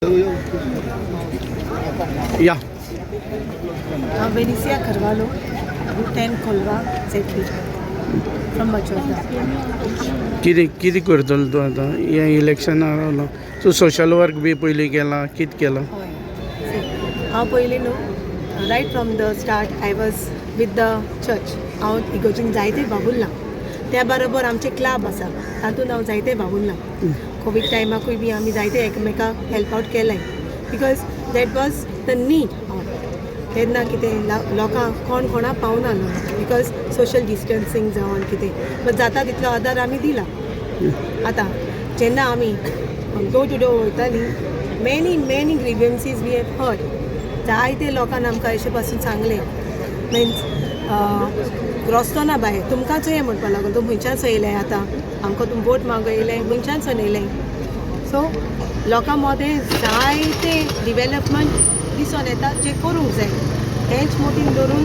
या Benicia Carvalho, 10 Kolva, Zetli, from Machoda. किती करतलो तूं आतां ह्या इलेक्शनाक रावलो तूं सोशल वर्क बी पयलीं केलां कितें केलां हांव पयलीं न्हू right from the start I was with the church. हांव इगोर्जीन जायते भागुरलां. त्या बरोबर आमचे क्लब आसा तातूंत हांव जायते भागुरलां. कोवीड टायमाकूय बी आमी जायते एकामेकाक हेल्प आवट केलें because that was the need. तेन्ना कितें लोकांक कोण कोणाक पावना न्हू बिकॉज सोशल डिस्टन्सींग जावन कितें बट जाता तितलो आदार आमी दिला. आतां जेन्ना आमी डोर टू डोर वयतालीं many grievances we have heard. जायते लोकांनी आमकां अशें पासून सांगलें मिन्स रस्तो ना भायर तुमकांच हें म्हणपा लागून तूं खंयच्यान येयलें आतां आमकां तूं वोट मागो येयलें खंयच्यान येयलें. सो लोकां मदें जायते डिवेलपमेंट दिसून येता जे करूंक जाय. हेंच मोतीन धरून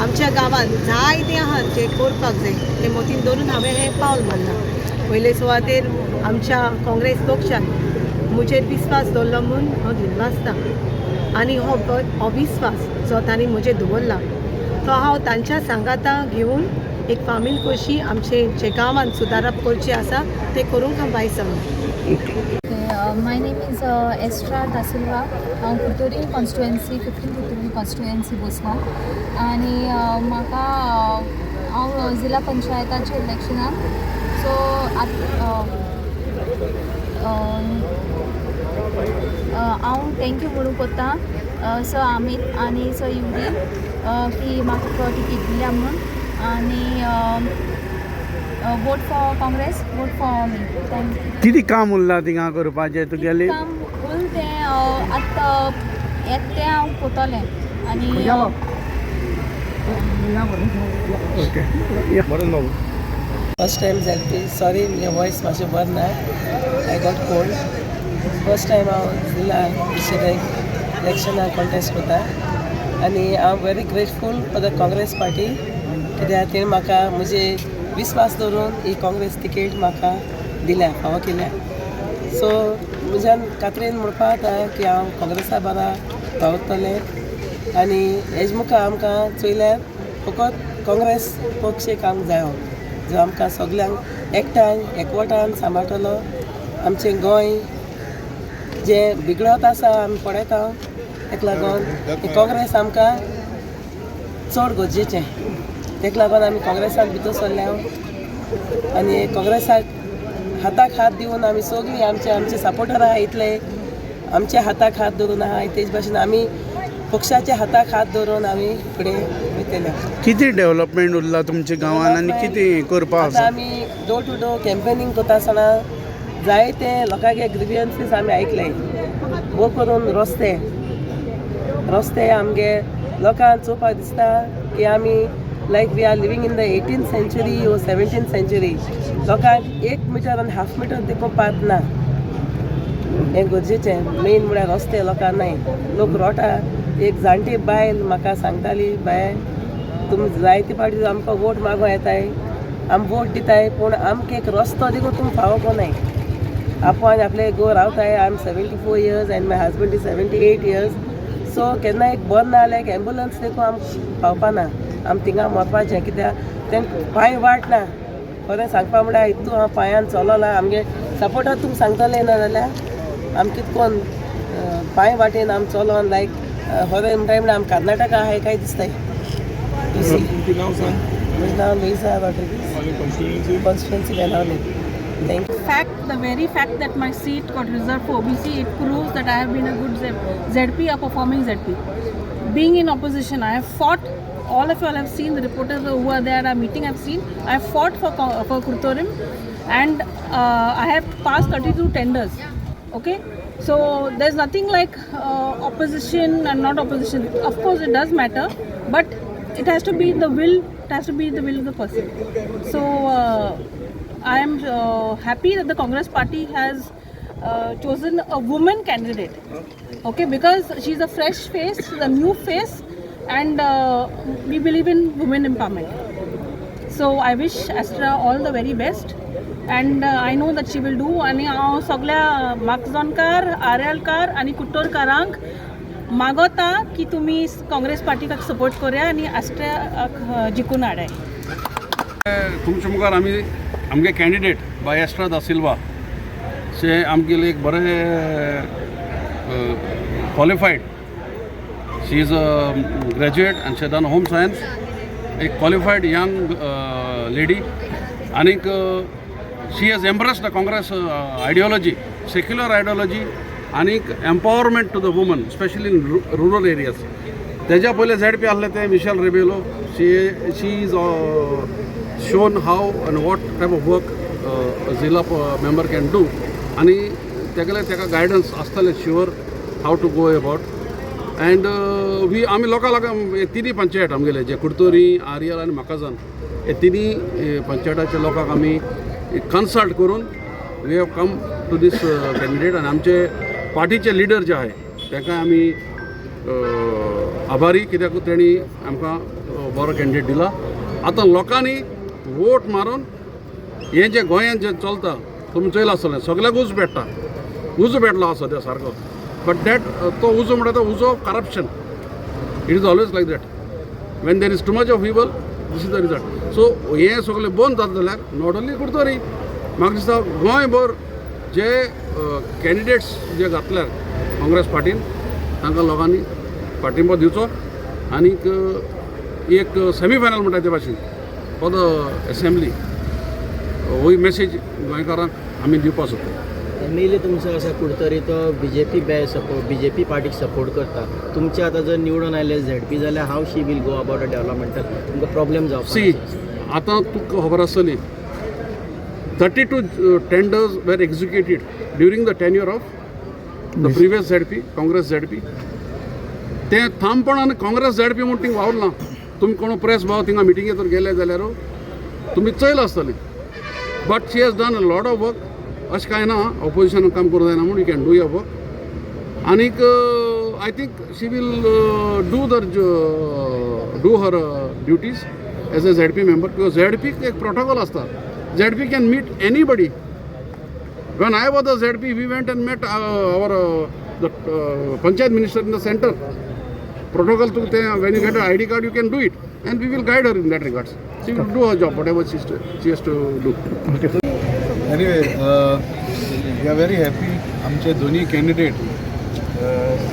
आमच्या गांवांत जायते आहात जे करपाक जाय ते मोतीन धरून हांवें हें पावल मारलां. पयले सुवातेर आमच्या काँग्रेस पक्षान म्हजेर विस्वास दवरलो म्हूण हांव दिनवासतां आनी हो विस्वास जो तांणी म्हजेर दवरला तो हांव तांच्या सांगातां घेवन एक फामील कशी आमचे जे गांवांत सुदारप करचें आसा तें करूंक हांव भायर सरलां. My name is Estra Da Silva. हांव कुर्तोरी कॉन्स्टिट्युएन्सी 15 कुर्तोरी कॉन्स्टिट्युएन्सी बसलां आनी म्हाका हांव जिल्हा पंचायताच्या इलेक्शनाक सो हांव थँक्यू म्हणून कोत्ता सो अमित आनी सो युवी की म्हाका टिकेट दिल्या म्हणून आनी vote for Congress vote for me. Thank you. कितें काम उरलां थिंगा करपाचें तुगेलें काम उरलें तें आतां येता तें हांव कोतोलें आनी ओके फर्स्ट टाइम झेल्पी सॉरी म्हणजे वॉयस मातशें बरें ना I got cold. First time हांव जिल्हा परिशदेक इलेक्शनाक कॉन्टेस्ट करता आनी हांव very grateful for the Congress party कित्याक तेणी म्हाका म्हजे विस्वास दवरून ही काँग्रेस तिकेट म्हाका दिल्या फावो केल्या. सो म्हज्यान खात्रेन म्हणपा जाता की हांव काँग्रेसा बारा पावतलें आनी हेज मुखार आमकां चोयल्यार फकत काँग्रेस पक्ष काम जायो जो आमकां सगल्यांक एकठांय एकवटान सांबाळटलो. आमचें गोंय जें बिगडत आसा आमी पळयता ताका लागून काँग्रेस आमकां चड गरजेचें. ताका लागून आमी काँग्रेसाक भितर सरल्या आनी काँग्रेसाक हाताक हात दिवन आमी सगळीं आमचे सपोर्टर आहा इतले आमच्या हाताक हात धरून आहा तेच भाशेन आमी पक्षाच्या हाताक हात धरून आमी फुडें वयतले. कितें डेव्हलपमेंट उरला तुमच्या गांवांत आनी कितें करपाक आतां आसा? आमी डोर टू डोर कॅम्पेनींग करता आसतना जायते लोकांचे ग्रिव्हन्सीस आमी आयकले. वो करून रस्ते आमगे लोकांक चोवपाक दिसता की आमी like we are living in the 18th century or 17th century. लोकांक 1 मीटर आनी हाफ मीटर देखून पात ना. हें गरजेचें मेन म्हळ्यार रस्ते लोकांक नाय. लोक रोटा. एक जाणटी बायल म्हाका सांगताली बाय तुमी जायते पाटी आमकां वोट मागो येताय आमी वोट दिताय पूण आमकां एक रस्तो देखून तुमी फावो कोनाय. आपूण आपले गो रावताय. I am 74 years and my husband is 78 years. So केन्ना एक बरें ना जाल्यार एक एम्बुलन्स देखून आमकां पावपाना. आमी थिंगा मरपाचें कित्याक तेंकां पांय वाट ना. खरें सांगपा म्हळ्यार हितू हांव पांयान चलोला आमगे सपोर्टर तुमकां सांगतलें ना जाल्यार आमी कितकोन पांय वाटेन आमी चलोन लायक खरें म्हणटाय म्हळ्यार आमी कर्नाटका आहाय काय दिसताय. म्हजें नांव Luisa Rodrigues constituency Benaulim. Thank you. The very fact that my seat got reserved for OBC, it proves that I have been a good ZP, a performing ZP. Being in opposition, I have fought. All of you all have seen the reporters who are there at our meeting. I've seen. I have fought for Kurtorim, and I have passed 32 tenders. Okay, so there's nothing like opposition and not opposition. Of course, it does matter, but it has to be the will. It has to be the will of the person. So. I am happy that the Congress party has chosen a woman candidate, okay, because she's a fresh face, she's a new face, and we believe in women empowerment. So I wish Astra all the very best. And I know that she will do. आनी हांव सगळ्या मागजोनकार, आर्यालकार आनी कुट्टोरकारांक मागोता की तुमी काँग्रेस पार्टीक support करया आनी आस्ट्रियाक जिखून हाडाय. तुमचे मुखार आमगे कॅन्डिडेट बाय एस्ट्रा दा सिल्वा से आमगेले एक बरे qualified. She is a graduate and she done home science. एक क्वालिफाईड यंग लेडी आनीक she has embraced the Congress ideology, secular ideology आनीक empowerment to the woman especially in rural areas. तेज्या पयले ZP आहले ते Michelle Rebello. She is shown how and what type of work Zilla member can do आणि तेका guidance आसतलें sure how to go about. And आमी लोकांक तिनी पंचायत आमगेले जे कुडतोरी, आर्यल आनी म्हाकाजान हे तिनी पंचायताच्या लोकांक आमी कन्सल्ट करून we have come to this candidate. आनी आमचे पार्टीचे लिडर जे आहे ताका आमी आभारी कित्याक तेणी आमकां बरो कॅन्डिडेट दिला. आतां लोकांनी वोट मारून हें जें गोंयांत जें चलता तुमी चोयलां आसतलें सगळ्याक उजो भेटता. उजो भेटलो आसा सद्या सारको. बट दॅट तो उजो म्हणटा तो उजो of corruption. It is always like that. When there is too much of evil this is the result. So हें सगळें बंद जाता जाल्यार नॉट ओन्ली कुडतोरी म्हाका दिसता गोंयभर जे कॅन्डिडेट्स जे घातल्यार काँग्रेस पार्टीन तांकां लोकांनी पाठिंबो दिवचो. आनीक एक सेमीफायनल म्हणटा ते भाशेन फॉर द असेंब्ली वही मेसेज गोंयकारांक आमी दिवपाक सोदता. मेनली तुमचो असा कुडतरी तो BJP पार्टीक सपोर्ट करता. तुमचे आतां जर निवडून आयले ZP जाल्यार हाव she will go about a developmental तुमकां प्रॉब्लेम जावपाक. सी आतां तुका खबर आसतली 32 tenders were executed during the tenure of the previous ZP Congress ZP. ते थांबपणान काँग्रेस ZP म्हूण थिंग वावरलां. तुमी कोण प्रेस भाव थिंगा मिटिंगेक तर गेले जाल्यार तुमी चयलां आसतलें. But she has done a lot of work. अशें कांय ना ऑपोजिशनाक काम करूं जायना म्हणून you can do your work. आनीक I think she will do her duties as a ZP member. Because ZP एक प्रोटोकॉल आसता. ZP can meet anybody. When I was the ZP we went and met our the panchayat minister in the centre. Protocol to when you get an ID card, you can do it, and we will guide her in that regards. She will do her job, whatever she has to do. Okay. Anyway, we are very happy. आमचे दोन्ही candidate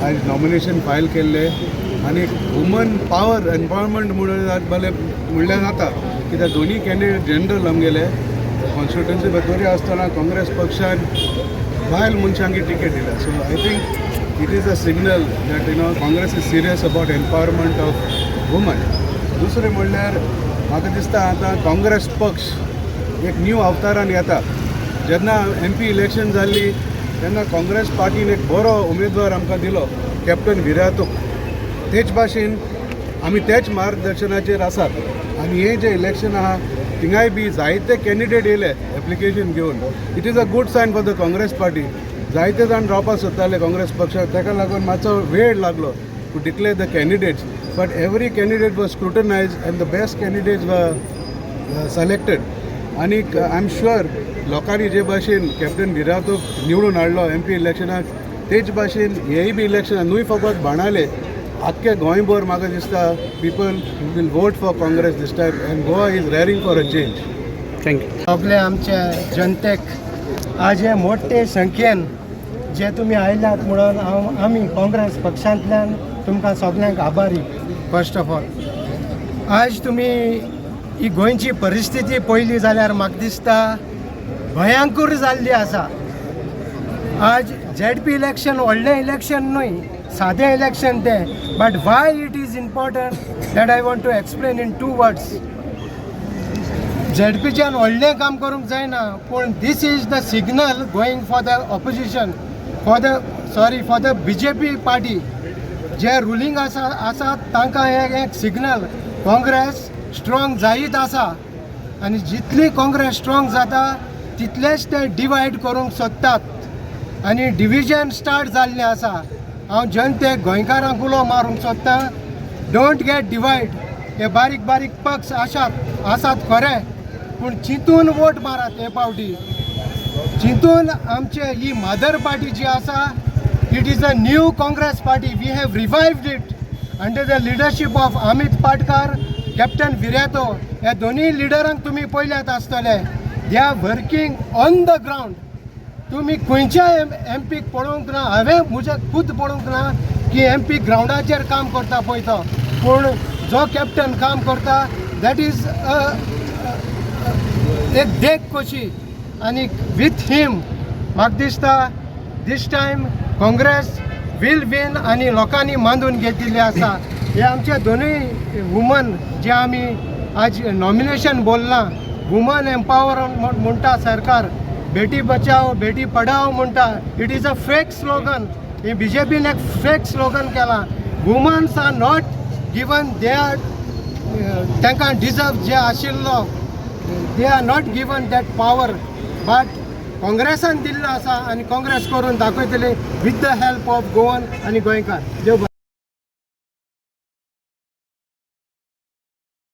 आज nomination file केल्ले आनी woman power empowerment म्हणल्यार जाता कित्याक दोन्ही candidate general आमगेले कॉन्स्टिट्युएन्सी भितरी आसतना काँग्रेस पक्षान बायल मनशांक टिकेट दिला. So I think it is a signal that Congress is serious about empowerment of women. दुसरे म्हणल्यार म्हाका दिसता आतां काँग्रेस पक्ष एक न्यू अवतारान येता. जेन्ना MP इलेक्शन जाल्ली तेन्ना काँग्रेस पार्टीन एक बरो उमेदवार आमकां दिलो कॅप्टन विरातूक. तेच भाशेन आमी तेच मार्गदर्शनाचेर आसात. आनी हें जें इलेक्शन आहा थिंगाय बी जायते कॅन्डिडेट येयले एप्लिकेशन घेवन. It is a good sign for the Congress party. जायते जाण रावपाक सोदताले काँग्रेस पक्षाक. ताका लागून मातसो वेळ लागलो to declare the candidates. But every candidate was scrutinise and the best candidates were selected. आनीक आय एम शुअर लोकांनी जे भाशेन कॅप्टन विरातूक निवडून हाडलो MP इलेक्शनाक तेच भाशेन हेय बी इलेक्शनाक न्हूय फकत बाणाले आख्खे गोंयभर म्हाका दिसता people will vote for Congress this time and Goa is rearing for a change. Thank you. सगळे आमच्या जनतेक आज हे मोठे संख्येन जे तुम्ही आयल्यात म्हणून आमी काँग्रेस पक्षांतल्यान तुमकां सगळ्यांक आभारी. फर्स्ट ऑफ ऑल आज तुमी ही गोंयची परिस्थिती पळयली जाल्यार म्हाका दिसता भयंकर जाल्ली आसा. आज ZP इलेक्शन व्हडलें इलेक्शन न्हय, सादें इलेक्शन तें. But why it is important that I want to explain in 2 words. ZPच्यान व्हडलें काम करूंक जायना पूण this is the signal going for the opposition for the BJP party जे रुलींग आसा तांकां एक सिग्नल काँग्रेस स्ट्रॉंग जायत आसा. आनी जितली काँग्रेस स्ट्रॉंग जाता तितलेच ते डिवायड करूंक सोदतात. आनी डिविजन स्टार्ट जाल्लें आसा. हांव जनतेक गोंयकारांक उलो मारूंक सोदतां डोंट गेट डिवायड. हे बारीक बारीक पक्ष आसात खरें पूण चिंतून वोट मारात हे फावटी. चिंतून आमचे ही मदर पार्टी जी आसा, it is a new Congress party. We have revived it under the leadership of Amit Patkar, captain Viriato. ह्या दोन्ही लिडरांक तुमी पळयल्यात आसतले. They are working on the ground. तुमी खंयच्या एमपीक पळोवंक ना, हांवें म्हज्या खुद पळोवंक ना की एमपी ग्रावंडाचेर काम करता पळय तो, पूण जो कॅप्टन काम करता दॅट इज एक देख कशी. आनी वीथ हीम म्हाका दिसता दीस टायम काँग्रेस वील विन आनी लोकांनी मांडून घेतिल्ले आसा. हे आमचे दोनूय वुमन जे आमी आज नॉमिनेशन बोललां, वुमन एम्पावरमेंट म्हणटा सरकार, बेटी बचाओ बेटी पढाओ म्हणटा. It is a fake slogan. हे BJPन एक फेक स्लोगन केला. Womens are not given, they are तांकां डिजर्व जे आशिल्लो, they are not given that power. But काँग्रेसान दिल्लो आसा आनी काँग्रेस करून दाखयतले with the help of Goan आनी गोंयकार. देव